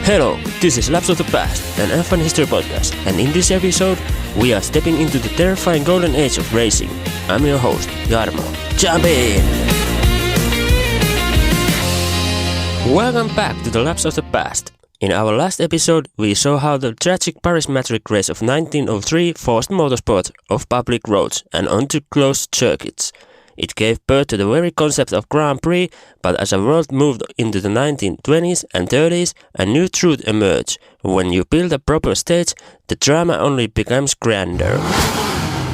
Hello, this is Laps of the Past, an F1 history podcast, and in this episode, we are stepping into the terrifying golden age of racing. I'm your host, Jarmo. Jump in! Welcome back to the Laps of the Past. In our last episode, we saw how the tragic Paris Matrix race of 1903 forced motorsport off public roads and onto closed circuits. It gave birth to the very concept of Grand Prix, but as the world moved into the 1920s and 30s, a new truth emerged. When you build a proper stage, the drama only becomes grander.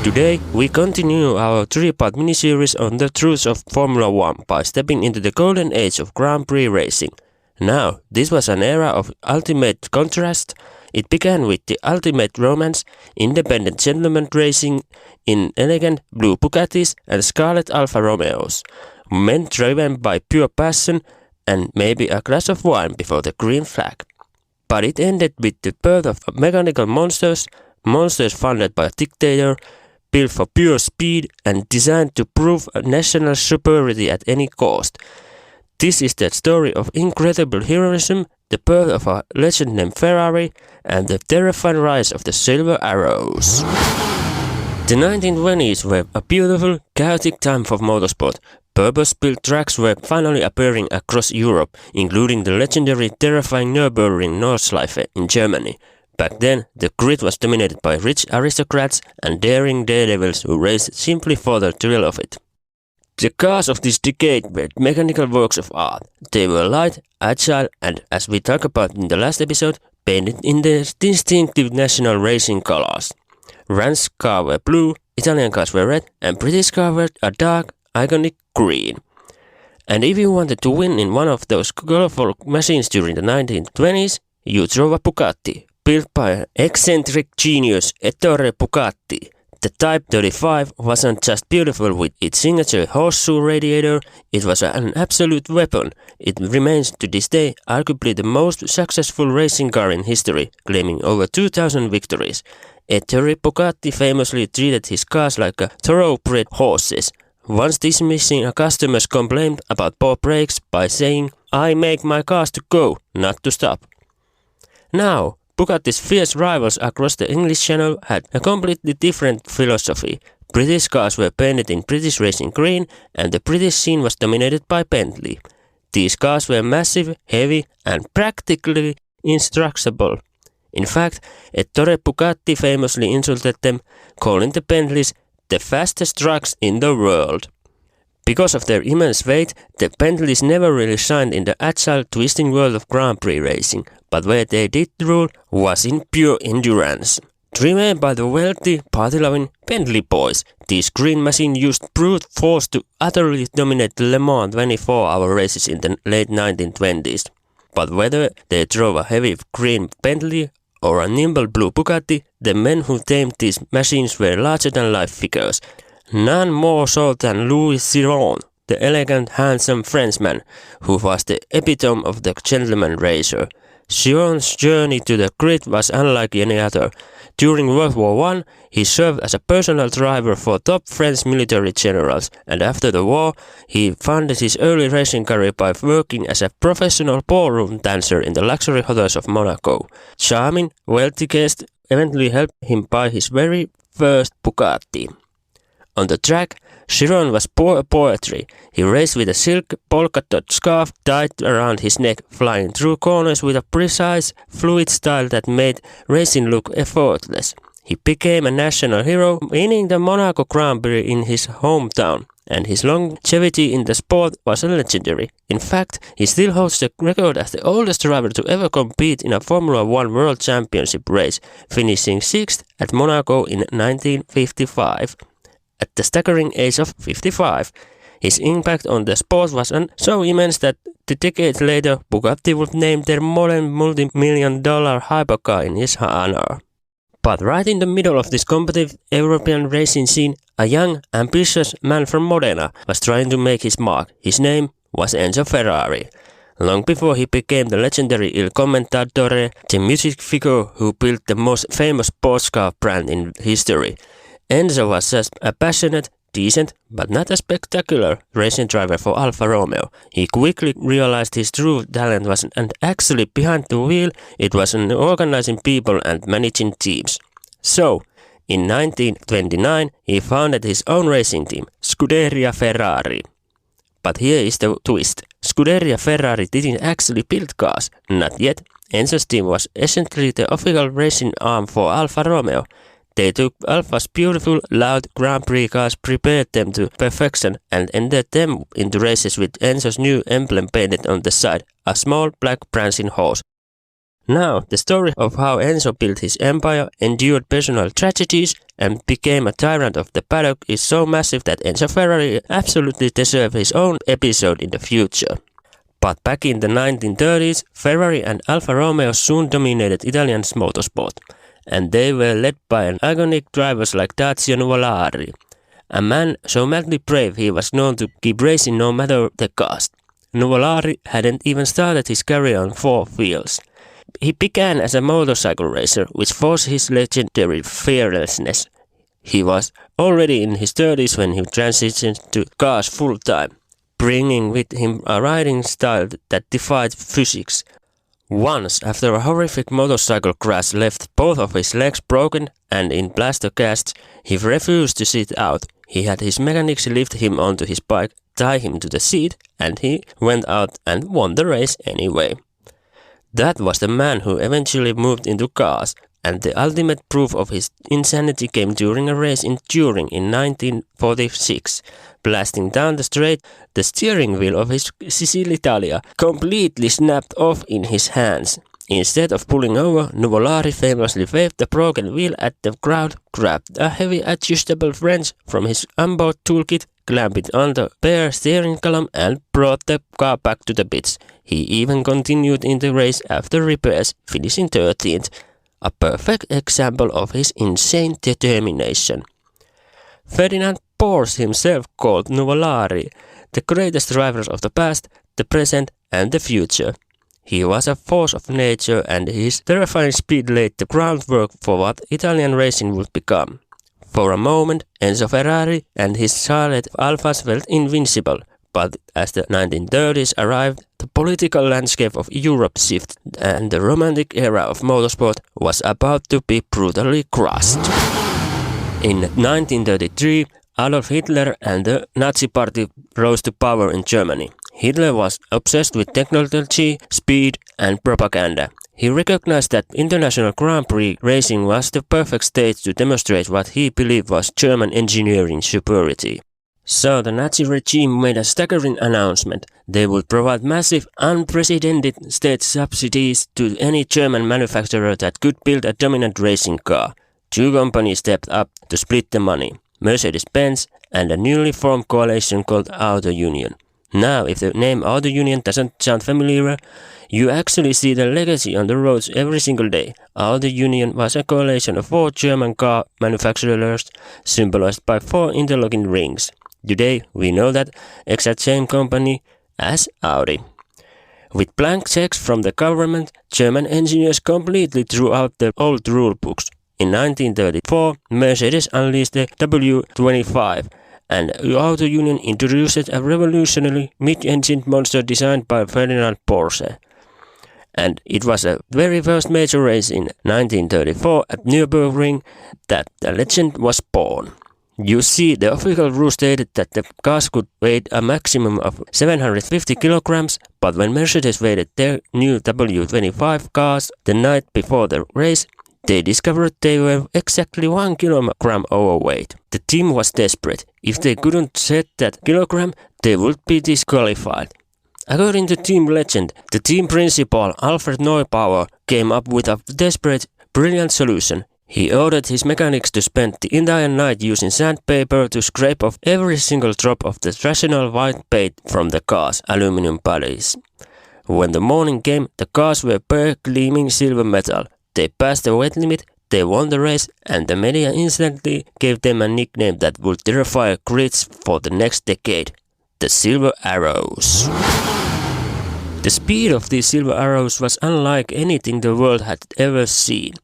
Today, we continue our three-part miniseries on the truths of Formula One by stepping into the golden age of Grand Prix racing. Now, this was an era of ultimate contrast. It began with the ultimate romance, independent gentlemen racing in elegant blue Bugattis and scarlet Alfa Romeos, men driven by pure passion and maybe a glass of wine before the green flag. But it ended with the birth of mechanical monsters funded by a dictator, built for pure speed and designed to prove national superiority at any cost. This is the story of incredible heroism, the birth of a legend named Ferrari, and the terrifying rise of the Silver Arrows. The 1920s were a beautiful, chaotic time for motorsport. Purpose-built tracks were finally appearing across Europe, including the legendary terrifying Nürburgring Nordschleife in Germany. Back then, the grid was dominated by rich aristocrats and daring daredevils who raced simply for the thrill of it. The cars of this decade were mechanical works of art. They were light, agile, and, as we talked about in the last episode, painted in their distinctive national racing colors. France's cars were blue, Italian cars were red, and British cars were a dark, iconic green. And if you wanted to win in one of those colorful machines during the 1920s, you drove a Bugatti, built by an eccentric genius, Ettore Bugatti. The Type 35 wasn't just beautiful with its signature horseshoe radiator, it was an absolute weapon. It remains to this day arguably the most successful racing car in history, claiming over 2,000 victories. Ettore Bugatti famously treated his cars like thoroughbred horses, once dismissing a customer's complaint about poor brakes by saying, "I make my cars to go, not to stop." Now, Bugatti's fierce rivals across the English Channel had a completely different philosophy. British cars were painted in British racing green, and the British scene was dominated by Bentley. These cars were massive, heavy, and practically indestructible. In fact, Ettore Bugatti famously insulted them, calling the Bentleys the fastest trucks in the world. Because of their immense weight, the Bentleys never really shined in the agile, twisting world of Grand Prix racing, but where they did rule was in pure endurance. Driven by the wealthy, party-loving Bentley boys, these green machines used brute force to utterly dominate the Le Mans 24-hour races in the late 1920s. But whether they drove a heavy green Bentley or a nimble blue Bugatti, the men who tamed these machines were larger-than-life figures. None more so than Louis Chiron, the elegant, handsome Frenchman, who was the epitome of the gentleman racer. Chiron's journey to the grid was unlike any other. During World War I, he served as a personal driver for top French military generals, and after the war, he funded his early racing career by working as a professional ballroom dancer in the luxury hotels of Monaco. Charming, wealthy guests eventually helped him buy his very first Bugatti. On the track, Chiron was pure poetry. He raced with a silk polka-dot scarf tied around his neck, flying through corners with a precise, fluid style that made racing look effortless. He became a national hero, winning the Monaco Grand Prix in his hometown, and his longevity in the sport was legendary. In fact, he still holds the record as the oldest driver to ever compete in a Formula One World Championship race, finishing 6th at Monaco in 1955. At the staggering age of 55, his impact on the sport was so immense that a decade later, Bugatti would name their modern multi-million-dollar hypercar in his honor. But right in the middle of this competitive European racing scene, a young, ambitious man from Modena was trying to make his mark. His name was Enzo Ferrari. Long before he became the legendary Il Commentatore, the music figure who built the most famous sports car brand in history, Enzo was just a passionate, decent, but not a spectacular racing driver for Alfa Romeo. He quickly realized his true talent wasn't actually behind the wheel, it was in organizing people and managing teams. So, in 1929, he founded his own racing team, Scuderia Ferrari. But here is the twist. Scuderia Ferrari didn't actually build cars, not yet. Enzo's team was essentially the official racing arm for Alfa Romeo. They took Alfa's beautiful, loud Grand Prix cars, prepared them to perfection, and entered them into races with Enzo's new emblem painted on the side, a small black prancing horse. Now, the story of how Enzo built his empire, endured personal tragedies, and became a tyrant of the paddock is so massive that Enzo Ferrari absolutely deserves his own episode in the future. But back in the 1930s, Ferrari and Alfa Romeo soon dominated Italian motorsport, and they were led by iconic drivers like Tazio Nuvolari, a man so madly brave he was known to keep racing no matter the cost. Nuvolari hadn't even started his career on four wheels. He began as a motorcycle racer, which forced his legendary fearlessness. He was already in his 30s when he transitioned to cars full-time, bringing with him a riding style that defied physics. Once, after a horrific motorcycle crash left both of his legs broken and in plaster casts, he refused to sit out. He had his mechanics lift him onto his bike, tie him to the seat, and he went out and won the race anyway. That was the man who eventually moved into cars, and the ultimate proof of his insanity came during a race in Turin in 1946. Blasting down the straight, the steering wheel of his Sicilia Italia completely snapped off in his hands. Instead of pulling over, Nuvolari famously waved the broken wheel at the crowd, grabbed a heavy adjustable wrench from his onboard toolkit, clamped it on the bare steering column and brought the car back to the pits. He even continued in the race after repairs, finishing 13th. A perfect example of his insane determination. Ferdinand Porsche himself called Nuvolari the greatest driver of the past, the present and the future. He was a force of nature, and his terrifying speed laid the groundwork for what Italian racing would become. For a moment, Enzo Ferrari and his Scarlet Alphas felt invincible, but as the 1930s arrived, the political landscape of Europe shifted, and the romantic era of motorsport was about to be brutally crushed. In 1933, Adolf Hitler and the Nazi Party rose to power in Germany. Hitler was obsessed with technology, speed, and propaganda. He recognized that international Grand Prix racing was the perfect stage to demonstrate what he believed was German engineering superiority. So the Nazi regime made a staggering announcement. They would provide massive, unprecedented state subsidies to any German manufacturer that could build a dominant racing car. Two companies stepped up to split the money, Mercedes-Benz and a newly formed coalition called Auto Union. Now, if the name Auto Union doesn't sound familiar, you actually see the legacy on the roads every single day. Auto Union was a coalition of four German car manufacturers, symbolized by four interlocking rings. Today, we know that exact same company as Audi. With blank checks from the government, German engineers completely threw out the old rule books. In 1934, Mercedes unleashed the W25, and Auto Union introduced a revolutionary mid-engine monster designed by Ferdinand Porsche. And it was a very first major race in 1934 at Nürburgring that the legend was born. You see, the official rule stated that the cars could weigh a maximum of 750 kilograms, but when Mercedes weighted their new W25 cars the night before the race, they discovered they were exactly 1 kilogram overweight. The team was desperate. If they couldn't set that kilogram, they would be disqualified. According to team legend, the team principal Alfred Neubauer came up with a desperate, brilliant solution. He ordered his mechanics to spend the entire night using sandpaper to scrape off every single drop of the traditional white paint from the car's aluminum bodies. When the morning came, the cars were bare gleaming silver metal. They passed the weight limit, they won the race, and the media instantly gave them a nickname that would terrify critics for the next decade: the Silver Arrows. The speed of these silver arrows was unlike anything the world had ever seen.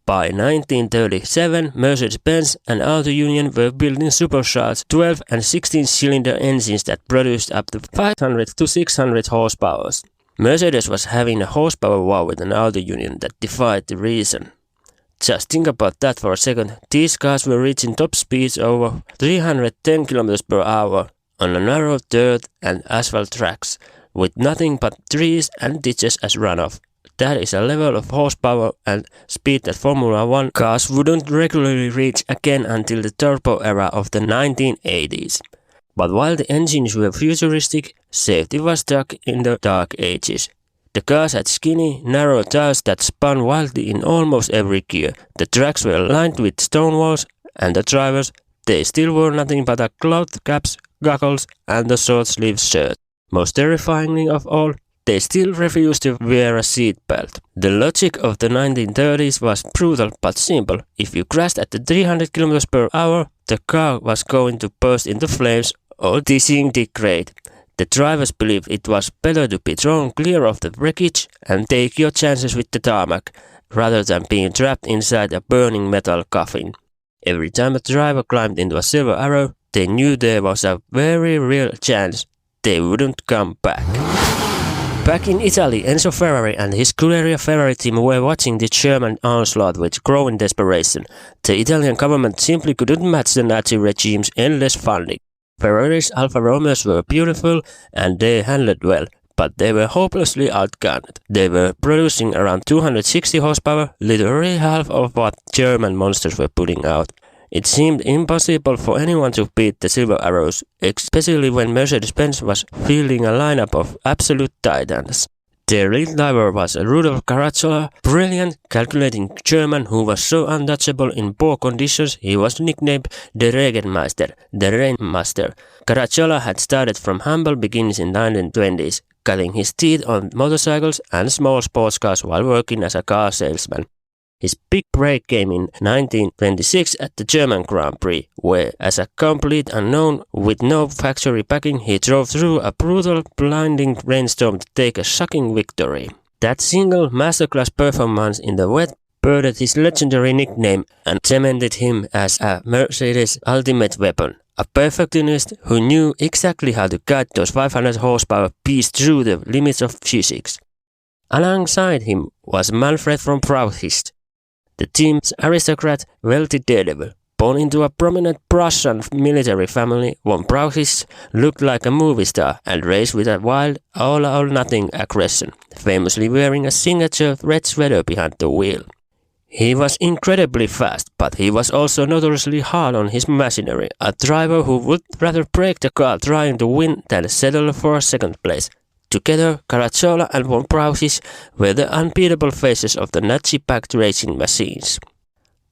By 1937, Mercedes-Benz and Auto Union were building supercharged 12 and 16-cylinder engines that produced up to 500 to 600 horsepower. Mercedes was having a horsepower war with an Auto Union that defied the reason. Just think about that for a second. These cars were reaching top speeds over 310 km per hour on a narrow dirt and asphalt tracks, with nothing but trees and ditches as runoff. That is a level of horsepower and speed that Formula 1 cars wouldn't regularly reach again until the turbo era of the 1980s. But while the engines were futuristic, safety was stuck in the dark ages. The cars had skinny, narrow tires that spun wildly in almost every gear. The tracks were lined with stone walls, and the drivers, they still wore nothing but a cloth caps, goggles, and a short-sleeved shirt. Most terrifyingly of all, they still refused to wear a seatbelt. The logic of the 1930s was brutal but simple. If you crashed at the 300 km per hour, the car was going to burst into flames or disintegrate. The drivers believed it was better to be thrown clear of the wreckage and take your chances with the tarmac, rather than being trapped inside a burning metal coffin. Every time a driver climbed into a silver arrow, they knew there was a very real chance they wouldn't come back. Back in Italy, Enzo Ferrari and his Scuderia Ferrari team were watching the German onslaught with growing desperation. The Italian government simply couldn't match the Nazi regime's endless funding. Ferrari's Alfa Romeos were beautiful and they handled well, but they were hopelessly outgunned. They were producing around 260 horsepower, literally half of what German monsters were putting out. It seemed impossible for anyone to beat the Silver Arrows, especially when Mercedes-Benz was fielding a lineup of absolute titans. Their lead driver was Rudolf Caracciola, brilliant, calculating German who was so untouchable in poor conditions he was nicknamed the Regenmeister, the Rainmaster. Caracciola had started from humble beginnings in the 1920s, cutting his teeth on motorcycles and small sports cars while working as a car salesman. His big break came in 1926 at the German Grand Prix, where, as a complete unknown with no factory backing, he drove through a brutal, blinding rainstorm to take a shocking victory. That single masterclass performance in the wet birthed his legendary nickname and cemented him as a Mercedes' ultimate weapon. A perfectionist who knew exactly how to guide those 500 horsepower beasts through the limits of physics. Alongside him was Manfred von Preuß, the team's aristocrat, wealthy daredevil. Born into a prominent Prussian military family, von Preuß looked like a movie star and raised with a wild, all-or-nothing aggression, famously wearing a signature red sweater behind the wheel. He was incredibly fast, but he was also notoriously hard on his machinery, a driver who would rather break the car trying to win than settle for a second place. Together, Caracciola and von Preuß were the unbeatable faces of the Nazi-backed racing machines.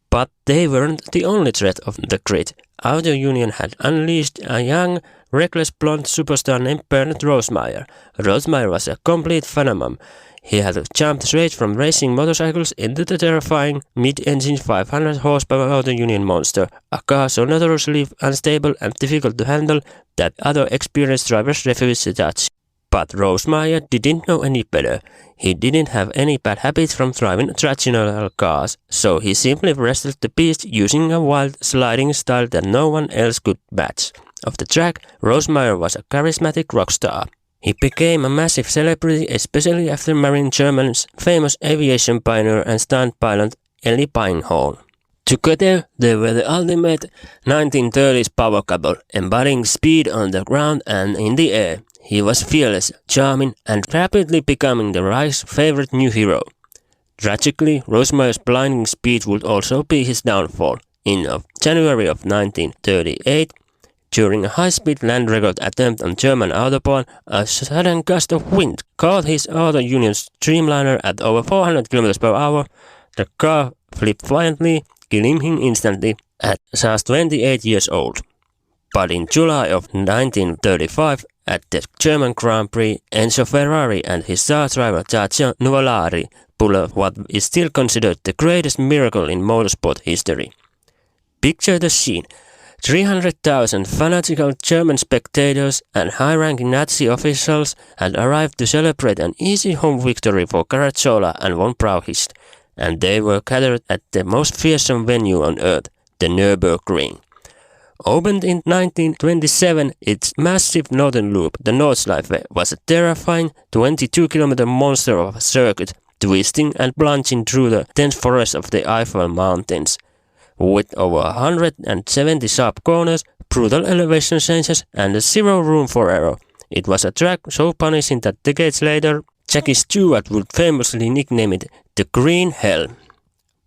But they weren't the only threat of the grid. Auto Union had unleashed a young, reckless blonde superstar named Bernd Rosemeyer. Rosemeyer was a complete phenomenon. He had jumped straight from racing motorcycles into the terrifying mid-engine 500 horsepower Auto Union monster, a car so notoriously unstable and difficult to handle that other experienced drivers refused to touch. But Rosemeyer didn't know any better. He didn't have any bad habits from driving traditional cars, so he simply wrestled the beast using a wild sliding style that no one else could match. Off the track, Rosemeyer was a charismatic rock star. He became a massive celebrity, especially after marrying Germany's famous aviation pioneer and stunt pilot Elli Beinhorn. Together, they were the ultimate 1930s power couple, embodying speed on the ground and in the air. He was fearless, charming, and rapidly becoming the Reich's favorite new hero. Tragically, Rosemeyer's blinding speed would also be his downfall. In January of 1938, during a high-speed land record attempt on German Autobahn, a sudden gust of wind caught his Auto Union's Dreamliner at over 400 km per hour. The car flipped violently, killing him instantly at just 28 years old. But in July of 1935, at the German Grand Prix, Enzo Ferrari and his star driver Tazio Nuvolari pulled off what is still considered the greatest miracle in motorsport history. Picture the scene. 300,000 fanatical German spectators and high-ranking Nazi officials had arrived to celebrate an easy home victory for Caracciola and von Brauchitsch, and they were gathered at the most fearsome venue on earth, the Nürburgring. Opened in 1927, its massive northern loop, the Nordschleife, was a terrifying 22-kilometer monster of a circuit, twisting and plunging through the dense forest of the Eiffel Mountains. With over 170 sharp corners, brutal elevation changes, and zero room for error, it was a track so punishing that decades later, Jackie Stewart would famously nickname it the Green Hell.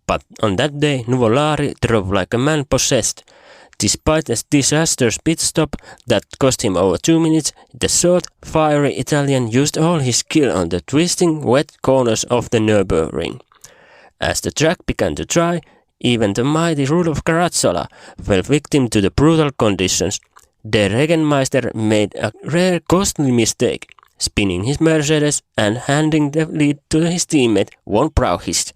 But on that day, Nuvolari drove like a man possessed. Despite a disastrous pit stop that cost him over 2 minutes, the short, fiery Italian used all his skill on the twisting, wet corners of the Nürburgring. As the track began to dry, even the mighty Rudolf Caracciola fell victim to the brutal conditions. The Regenmeister made a rare costly mistake, spinning his Mercedes and handing the lead to his teammate von Brauchitsch.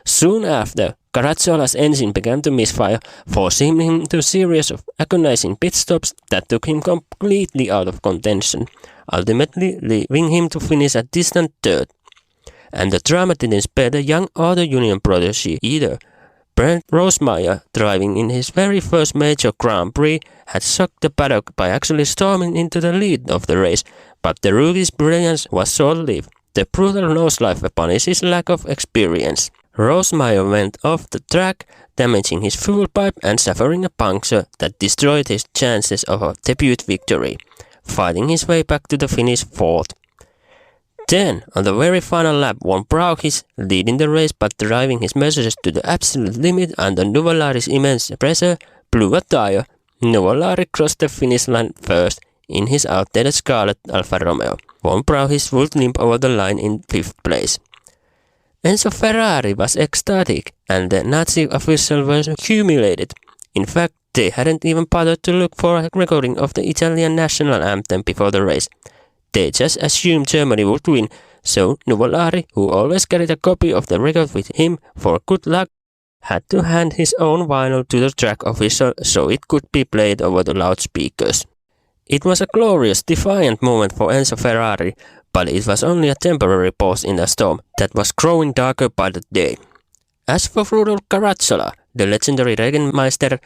Soon after, Caracciola's engine began to misfire, forcing him to a series of agonizing pit stops that took him completely out of contention, ultimately leaving him to finish a distant third. And the drama didn't spare the young auto union protege either. Bernd Rosemeyer, driving in his very first major Grand Prix, had shocked the paddock by actually storming into the lead of the race, but the rookie's brilliance was short-lived. The brutal Nordschleife punished his lack of experience. Rosemeyer went off the track, damaging his fuel pipe and suffering a puncture that destroyed his chances of a debut victory, fighting his way back to the finish fourth. Then, on the very final lap, von Brauchitsch, leading the race but driving his Mercedes to the absolute limit under Nuvolari's immense pressure, blew a tire. Nuvolari crossed the finish line first in his outdated Scarlet Alfa Romeo. Von Brauchitsch would limp over the line in 5th place. Enzo Ferrari was ecstatic, and the Nazi officials were humiliated. In fact, they hadn't even bothered to look for a recording of the Italian national anthem before the race. They just assumed Germany would win, so Nuvolari, who always carried a copy of the record with him for good luck, had to hand his own vinyl to the track official so it could be played over the loudspeakers. It was a glorious, defiant moment for Enzo Ferrari, but it was only a temporary pause in a storm that was growing darker by the day. As for Rudolf Caracciola, the legendary Regenmeister,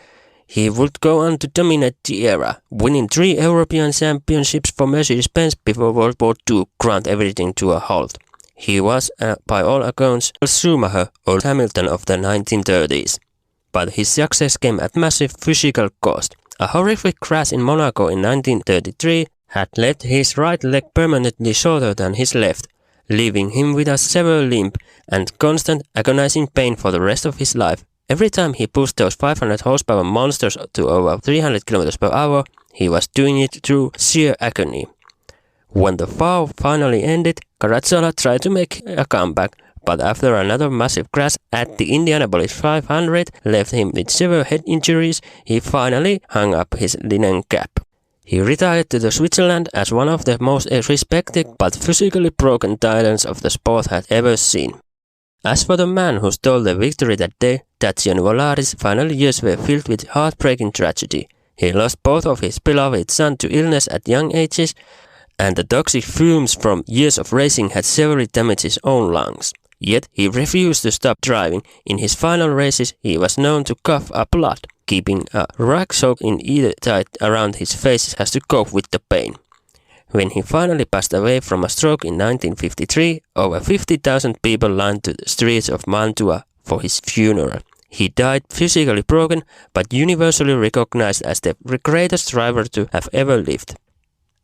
he would go on to dominate the era, winning 3 European championships for Mercedes-Benz before World War II ground everything to a halt. He was, by all accounts, a Schumacher or Hamilton of the 1930s. But his success came at massive physical cost. A horrific crash in Monaco in 1933 had left his right leg permanently shorter than his left, leaving him with a severed limb and constant agonizing pain for the rest of his life. Every time he pushed those 500 horsepower monsters to over 300 km per hour, he was doing it through sheer agony. When the vow finally ended, Caracciola tried to make a comeback, but after another massive crash at the Indianapolis 500 left him with severe head injuries, he finally hung up his linen cap. He retired to Switzerland as one of the most respected but physically broken titans of the sport had ever seen. As for the man who stole the victory that day, Tazio Nuvolari's final years were filled with heartbreaking tragedy. He lost both of his beloved sons to illness at young ages, and the toxic fumes from years of racing had severely damaged his own lungs. Yet he refused to stop driving. In his final races, he was known to cough up blood, keeping a rag soak in either side around his face as to cope with the pain. When he finally passed away from a stroke in 1953, over 50,000 people lined the streets of Mantua for his funeral. He died physically broken, but universally recognized as the greatest driver to have ever lived.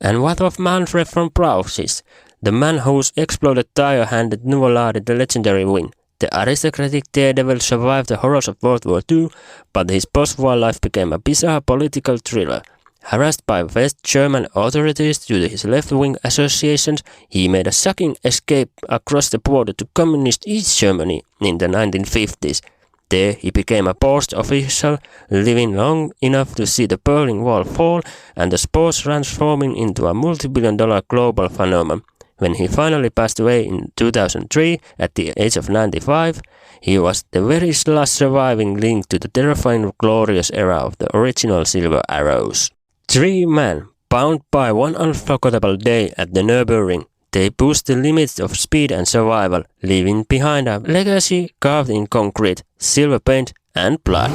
And what of Manfred von Brauchitsch, the man whose exploded tire handed Nuvolari the legendary win? The aristocratic daredevil survived the horrors of World War II, but his post-war life became a bizarre political thriller. Harassed by West German authorities due to his left-wing associations, he made a shocking escape across the border to communist East Germany in the 1950s. There he became a post official, living long enough to see the Berlin Wall fall and the sport transforming into a multi-billion-dollar global phenomenon. when he finally passed away in 2003 at the age of 95, he was the very last surviving link to the terrifying glorious era of the original Silver Arrows. 3 men, bound by one unforgettable day at the Nürburgring, they pushed the limits of speed and survival, leaving behind a legacy carved in concrete, silver paint and blood.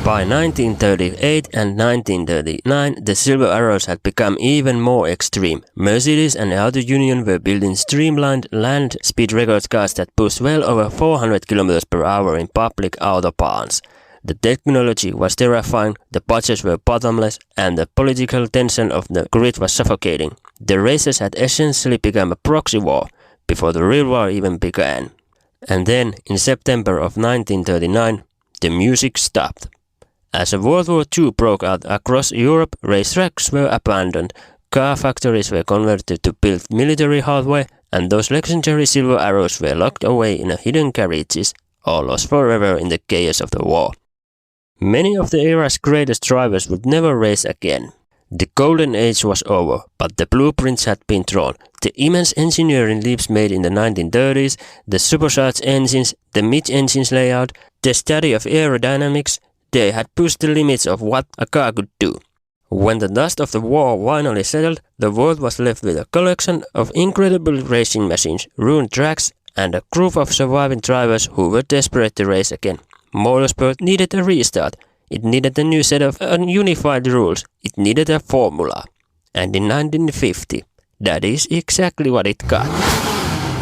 By 1938 and 1939, the Silver Arrows had become even more extreme. Mercedes and Auto Union were building streamlined land speed record cars that pushed well over 400 km per hour in public autobahns. The technology was terrifying, the budgets were bottomless, and the political tension of the grid was suffocating. The races had essentially become a proxy war before the real war even began. And then, in September of 1939, the music stopped. As World War II broke out across Europe, racetracks were abandoned, car factories were converted to build military hardware, and those legendary Silver Arrows were locked away in hidden garages, or lost forever in the chaos of the war. Many of the era's greatest drivers would never race again. The golden age was over, but the blueprints had been drawn. The immense engineering leaps made in the 1930s, the supercharged engines, the mid-engines layout, the study of aerodynamics, they had pushed the limits of what a car could do. When the dust of the war finally settled, the world was left with a collection of incredible racing machines, ruined tracks, and a group of surviving drivers who were desperate to race again. Motorsport needed a restart. It needed a new set of unified rules. It needed a formula. And in 1950, that is exactly what it got.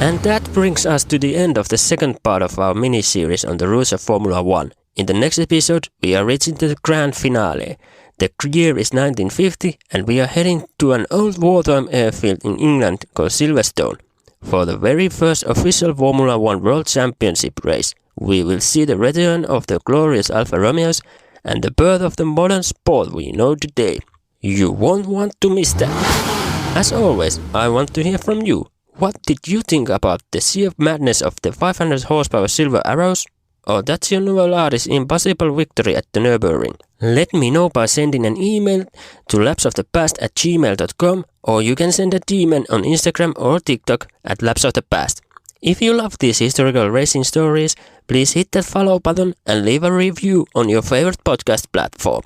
And that brings us to the end of the second part of our mini-series on the rules of Formula 1. In the next episode, we are reaching the grand finale. The year is 1950 and we are heading to an old wartime airfield in England called Silverstone. For the very first official Formula 1 World Championship race, we will see the return of the glorious Alfa Romeos and the birth of the modern sport we know today. You won't want to miss that. As always, I want to hear from you. What did you think about the sea of madness of the 500 horsepower Silver Arrows? Or Tazio Nuvolari's impossible victory at the Nürburgring? Let me know by sending an email to lapseofthepast@gmail.com, or you can send a DM on Instagram or TikTok at lapseofthepast. If you love these historical racing stories, please hit that follow button and leave a review on your favorite podcast platform.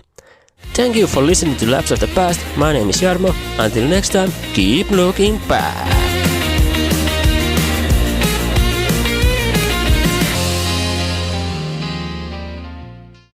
Thank you for listening to Laps of the Past. My name is Jarmo. Until next time, keep looking back.